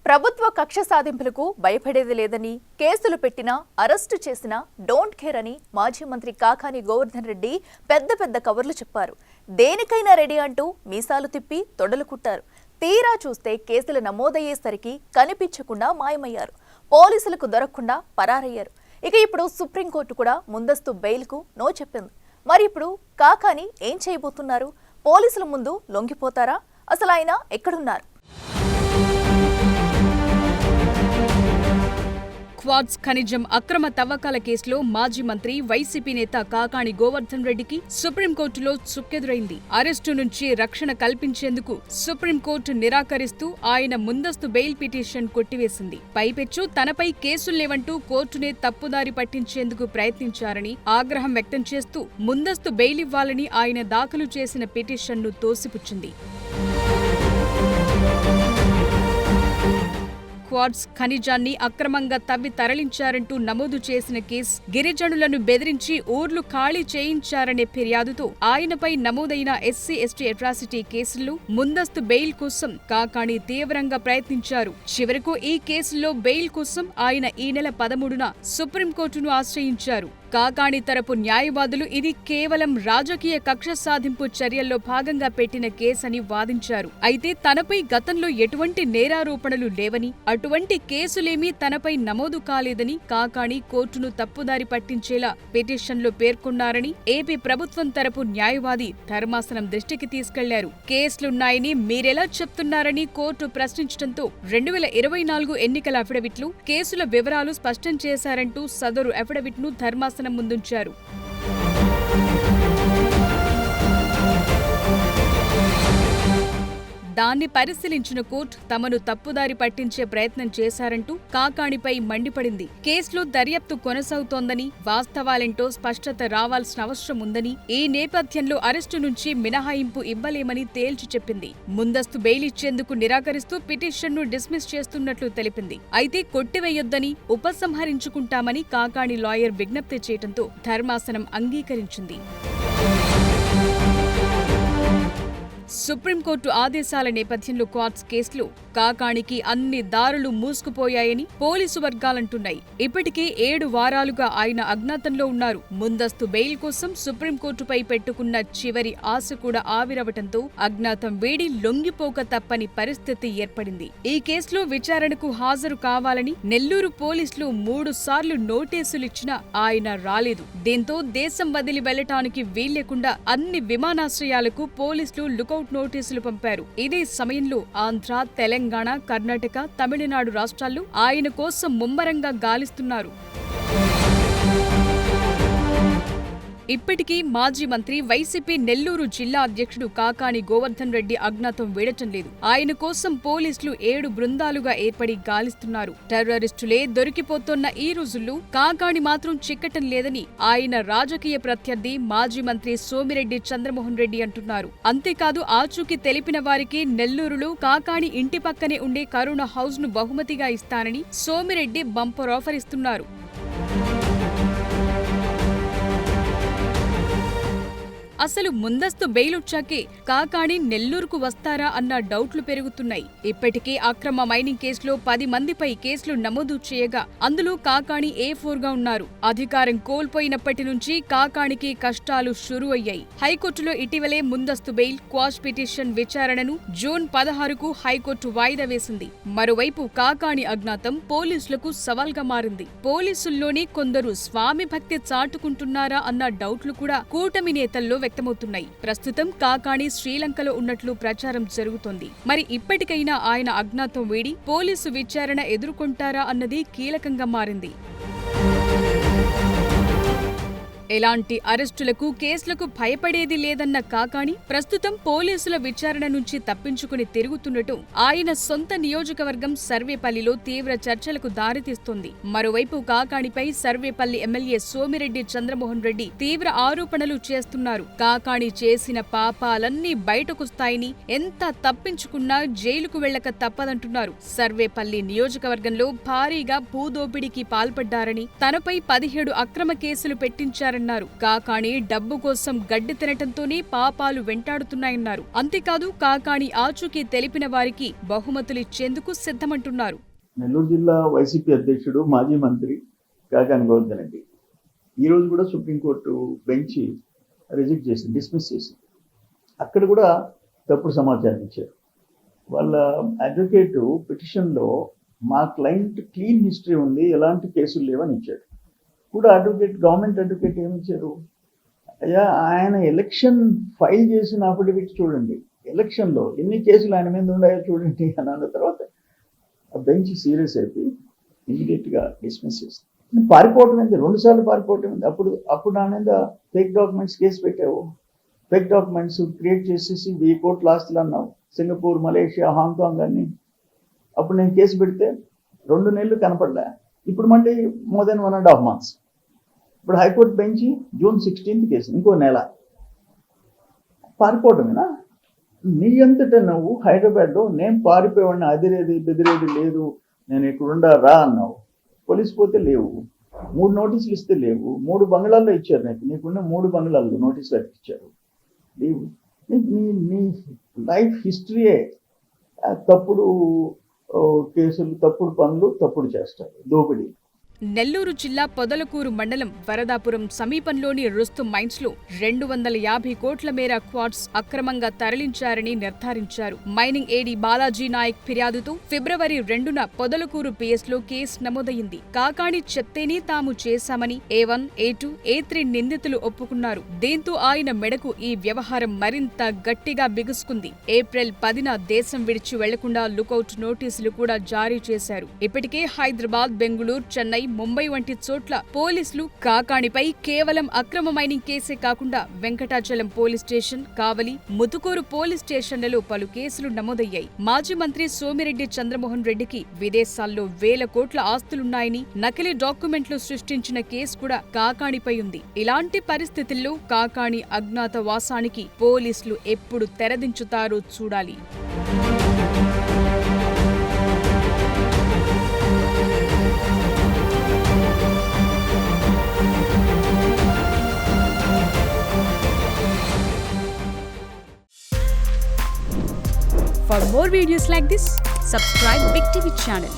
ప్రభుత్వ కక్ష సాధింపులకు భయపడేది లేదని, కేసులు పెట్టినా అరెస్టు చేసినా డోంట్ కేర్ అని మాజీ మంత్రి కాకాని గోవర్ధన్ రెడ్డి పెద్ద కవర్లు చెప్పారు. దేనికైనా రెడీ అంటూ మీసాలు తిప్పి తొడలు కుట్టారు. తీరా చూస్తే కేసులు నమోదయ్యేసరికి కనిపించకుండా మాయమయ్యారు. పోలీసులకు దొరకకుండా పరారయ్యారు. ఇక ఇప్పుడు సుప్రీంకోర్టు కూడా ముందస్తు బెయిల్కు నో చెప్పింది. మరి ఇప్పుడు కాకాని ఏం చేయబోతున్నారు? పోలీసుల ముందు లొంగిపోతారా? అసలు ఆయన ఎక్కడున్నారు? క్వాడ్స్ ఖనిజం అక్రమ తవ్వకాల కేసులో మాజీ మంత్రి వైసీపీ నేత కాకాని గోవర్ధన్ రెడ్డికి సుప్రీంకోర్టులో చుక్కెదురైంది. అరెస్టు నుంచి రక్షణ కల్పించేందుకు సుప్రీంకోర్టు నిరాకరిస్తూ ఆయన ముందస్తు బెయిల్ పిటిషన్ కొట్టివేసింది. పైపెచ్చు తనపై కేసుల్లేవంటూ కోర్టునే తప్పుదారి పట్టించేందుకు ప్రయత్నించారని ఆగ్రహం వ్యక్తం చేస్తూ ముందస్తు బెయిల్ ఇవ్వాలని ఆయన దాఖలు చేసిన పిటిషన్ను తోసిపుచ్చింది. క్వాడ్స్ ఖనిజాన్ని అక్రమంగా తవ్వి తరలించారంటూ నమోదు చేసిన కేసు గిరిజనులను బెదిరించి ఊర్లు ఖాళీ చేయించారనే ఫిర్యాదుతో ఆయనపై నమోదైన ఎస్సీ ఎస్టీ అట్రాసిటీ కేసుల్లో ముందస్తు బెయిల్ కోసం కాకాని తీవ్రంగా ప్రయత్నించారు. చివరకు ఈ కేసుల్లో బెయిల్ కోసం ఆయన ఈ నెల 13న సుప్రీంకోర్టును ఆశ్రయించారు. కాకాని తరపు న్యాయవాదులు ఇది కేవలం రాజకీయ కక్ష సాధింపు చర్యల్లో భాగంగా పెట్టిన కేసని వాదించారు. అయితే తనపై గతంలో ఎటువంటి నేరారోపణలు లేవని, అటువంటి కేసులేమీ తనపై నమోదు కాలేదని కాకాని కోర్టును తప్పుదారి పట్టించేలా పిటిషన్లో పేర్కొన్నారని ఏపీ ప్రభుత్వం తరపు న్యాయవాది ధర్మాసనం దృష్టికి తీసుకెళ్లారు. కేసులున్నాయని మీరెలా చెప్తున్నారని కోర్టు ప్రశ్నించడంతో 2024 ఎన్నికల అఫిడవిట్లు, కేసుల వివరాలు స్పష్టం చేశారంటూ సదరు అఫిడవిట్ను ధర్మాసనం ముందుంచారు. దాన్ని పరిశీలించిన కోర్టు తమను తప్పుదారి పట్టించే ప్రయత్నం చేశారంటూ కాకానిపై మండిపడింది. కేసులో దర్యాప్తు కొనసాగుతోందని, వాస్తవాలేంటో స్పష్టత రావాల్సిన అవసరం ఉందని, ఈ నేపథ్యంలో అరెస్టు నుంచి మినహాయింపు ఇవ్వలేమని తేల్చి చెప్పింది. ముందస్తు బెయిల్ ఇచ్చేందుకు నిరాకరిస్తూ పిటిషన్ను డిస్మిస్ చేస్తున్నట్లు తెలిపింది. అయితే కొట్టివేయొద్దని, ఉపసంహరించుకుంటామని కాకాని లాయర్ విజ్ఞప్తి చేయడంతో ధర్మాసనం అంగీకరించింది. సుప్రీంకోర్టు ఆదేశాల నేపథ్యంలో క్వాడ్స్ కేసులో కాకానికి అన్ని దారులు మూసుకుపోయాయని పోలీసు వర్గాలంటున్నాయి. ఇప్పటికే 7 వారాలుగా ఆయన అజ్ఞాతంలో ఉన్నారు. ముందస్తు బెయిల్ కోసం సుప్రీంకోర్టుపై పెట్టుకున్న చివరి ఆశ కూడా ఆవిరవటంతో అజ్ఞాతం వేడి లొంగిపోక తప్పని పరిస్థితి ఏర్పడింది. ఈ కేసులో విచారణకు హాజరు కావాలని నెల్లూరు పోలీసులు 3 సార్లు నోటీసులిచ్చినా ఆయన రాలేదు. దీంతో దేశం వదిలి వెళ్లటానికి వీల్లేకుండా అన్ని విమానాశ్రయాలకు పోలీసులు లుకౌట్ నోటీసులు పంపారు. ఇదే సమయంలో ఆంధ్ర, తెలంగాణ, కర్ణాటక, తమిళనాడు రాష్ట్రాల్లో ఆయన కోసం ముమ్మరంగా గాలిస్తున్నారు. ఇప్పటికీ మాజీ మంత్రి, వైసీపీ నెల్లూరు జిల్లా అధ్యక్షుడు కాకాని గోవర్ధన్ రెడ్డి అజ్ఞాతం వీడటం లేదు. ఆయన కోసం పోలీసులు 7 బృందాలుగా ఏర్పడి గాలిస్తున్నారు. టెర్రరిస్టులే దొరికిపోతున్న ఈ రోజుల్లో కాకాని మాత్రం చిక్కటం లేదని ఆయన రాజకీయ ప్రత్యర్థి మాజీ మంత్రి సోమిరెడ్డి చంద్రమోహన్ రెడ్డి అంటున్నారు. అంతేకాదు ఆచూకీ తెలిపిన వారికి నెల్లూరులో కాకాని ఇంటి పక్కనే ఉండే కరోనా హౌస్ ను బహుమతిగా ఇస్తానని సోమిరెడ్డి బంపర్ ఆఫర్ ఇస్తున్నారు. అసలు ముందస్తు బెయిల్ వచ్చాకే కాకాని నెల్లూరుకు వస్తారా అన్న డౌట్లు పెరుగుతున్నాయి. ఇప్పటికే అక్రమ మైనింగ్ కేసులో 10 మందిపై కేసులు నమోదు చేయగా అందులో కాకాని A4గా ఉన్నారు. అధికారం కోల్పోయినప్పటి నుంచి కాకానికి కష్టాలు షురూ అయ్యాయి. హైకోర్టులో ఇటీవలే ముందస్తు బెయిల్, క్వాష్ పిటిషన్ విచారణను జూన్ 16కు హైకోర్టు వాయిదా వేసింది. మరోవైపు కాకాని అజ్ఞాతం పోలీసులకు సవాల్గా మారింది. పోలీసుల్లోనే కొందరు స్వామి భక్తి చాటుకుంటున్నారా అన్న డౌట్లు కూడా కూటమి నేతల్లో వ్యక్తమవుతున్నాయి. ప్రస్తుతం కాకాని శ్రీలంకలో ఉన్నట్లు ప్రచారం జరుగుతోంది. మరి ఇప్పటికైనా ఆయన అజ్ఞాతం వీడి పోలీసు విచారణ ఎదుర్కొంటారా అన్నది కీలకంగా మారింది. ఎలాంటి అరెస్టులకు, కేసులకు భయపడేది లేదన్న కాకాని ప్రస్తుతం పోలీసుల విచారణ నుంచి తప్పించుకుని తిరుగుతున్నట్టు ఆయన సొంత నియోజకవర్గం సర్వేపల్లిలో తీవ్ర చర్చలకు దారితీస్తోంది. మరోవైపు కాకానిపై సర్వేపల్లి ఎమ్మెల్యే సోమిరెడ్డి చంద్రమోహన్ రెడ్డి తీవ్ర ఆరోపణలు చేస్తున్నారు. కాకాని చేసిన పాపాలన్నీ బయటకొస్తాయని, ఎంత తప్పించుకున్నా జైలుకు వెళ్లక తప్పదంటున్నారు. సర్వేపల్లి నియోజకవర్గంలో భారీగా భూదోపిడీకి పాల్పడ్డారని, తనపై 17 అక్రమ కేసులు పెట్టించారని చేశారన్నారు. కాకాణి డబ్బు కోసం గడ్డి తినటంతోనే పాపాలు వెంటాడుతున్నాయన్నారు. అంతేకాదు కాకాణి ఆచూకీ తెలిపిన వారికి బహుమతులిచ్చేందుకు సిద్ధమంటున్నారు. నెల్లూరు జిల్లా వైసీపీ అధ్యక్షుడు మాజీ మంత్రి కాకాని గోవర్ధన్ రెడ్డి ఈరోజు కూడా సుప్రీంకోర్టు బెంచ్ రిజెక్ట్ చేసింది, డిస్మిస్ చేసింది. అక్కడ కూడా తప్పుడు సమాచారం ఇచ్చారు. వాళ్ళ అడ్వకేటు పిటిషన్లో మా క్లయింట్ క్లీన్ హిస్టరీ ఉంది, ఎలాంటి కేసులు లేవని ఇచ్చాడు. కూడా గవర్నమెంట్ అడ్వకేట్ ఏమి ఇచ్చారు, అయ్యా ఆయన ఎలక్షన్ ఫైల్ చేసిన అఫిడవిట్ చూడండి, ఎలక్షన్లో ఎన్ని కేసులు ఆయన మీద ఉన్నాయో చూడండి అని అన్న తర్వాత ఆ బెంచ్ సీరియస్ అయిపోయి ఇమీడియట్గా డిస్మిస్ చేస్తుంది. పారిపోవటం ఏంది, 2 సార్లు పారిపోవటం ఏంది. అప్పుడు నా మీద ఫేక్ డాక్యుమెంట్స్ కేసు పెట్టావు, ఫేక్ డాక్యుమెంట్స్ క్రియేట్ చేసేసి 1000 కోట్ల ఆస్తులు అన్నావు, సింగపూర్, మలేషియా, హాంకాంగ్ అన్ని. అప్పుడు నేను కేసు పెడితే 2 నెలలు కనపడలే, ఇప్పుడు మళ్ళీ మోర్ దెన్ 1.5 months. ఇప్పుడు high court bench June 16th case, ఇంకో నెల. పారిపోవటమేనా? నీ అంతటా నువ్వు హైదరాబాద్లో నేను పారిపోయేవాడిని, అదిరేది బెదిరేది లేదు, నేను ఇక్కడ రా అన్నావు. పోలీసు పోతే లేవు, 3 నోటీసులు ఇస్తే లేవు, 3 బంగ్లాల్లో ఇచ్చారు నీకున్న 3 బంగ్లాల్లో నోటీసులు అతికిచ్చారు. నీ లైఫ్ హిస్టరీయే తప్పుడు కేసులు, తప్పుడు పనులు, తప్పుడు చేస్తారు, దోపిడీ. నెల్లూరు జిల్లా పొదలకూరు మండలం వరదాపురం సమీపంలోని రుస్తు మైన్స్ లో 250 కోట్ల మేర క్వార్ట్స్ అక్రమంగా తరలించారని నిర్ధారించారు. మైనింగ్ ఏడీ బాలాజీ నాయక్ ఫిర్యాదుతో ఫిబ్రవరి 2న పొదలకూరు PS లో కేసు నమోదయింది. కాకాణి చెప్తేనే తాము చేశామని A1, A2, A3 నిందితులు ఒప్పుకున్నారు. దీంతో ఆయన మెడకు ఈ వ్యవహారం మరింత గట్టిగా బిగుసుకుంది. ఏప్రిల్ 10న దేశం విడిచి వెళ్లకుండా లుకౌట్ నోటీసులు కూడా జారీ చేశారు. ఇప్పటికే హైదరాబాద్, బెంగుళూరు, చెన్నై, ముంబై వంటి చోట్ల పోలీసులు కాకాణిపై కేవలం అక్రమ మైనింగ్ కేసే కాకుండా వెంకటాచలం పోలీస్ స్టేషన్, కావలి, ముతుకూరు పోలీస్ స్టేషన్లలో పలు కేసులు నమోదయ్యాయి. మాజీ మంత్రి సోమిరెడ్డి చంద్రమోహన్ రెడ్డికి విదేశాల్లో 1000 కోట్ల ఆస్తులున్నాయని నకిలీ డాక్యుమెంట్లు సృష్టించిన కేసు కూడా కాకాణిపై ఉంది. ఇలాంటి పరిస్థితుల్లో కాకాణి అజ్ఞాత వాసానికి పోలీసులు ఎప్పుడు తెరదించుతారో చూడాలి. For more videos like this, subscribe Big TV channel.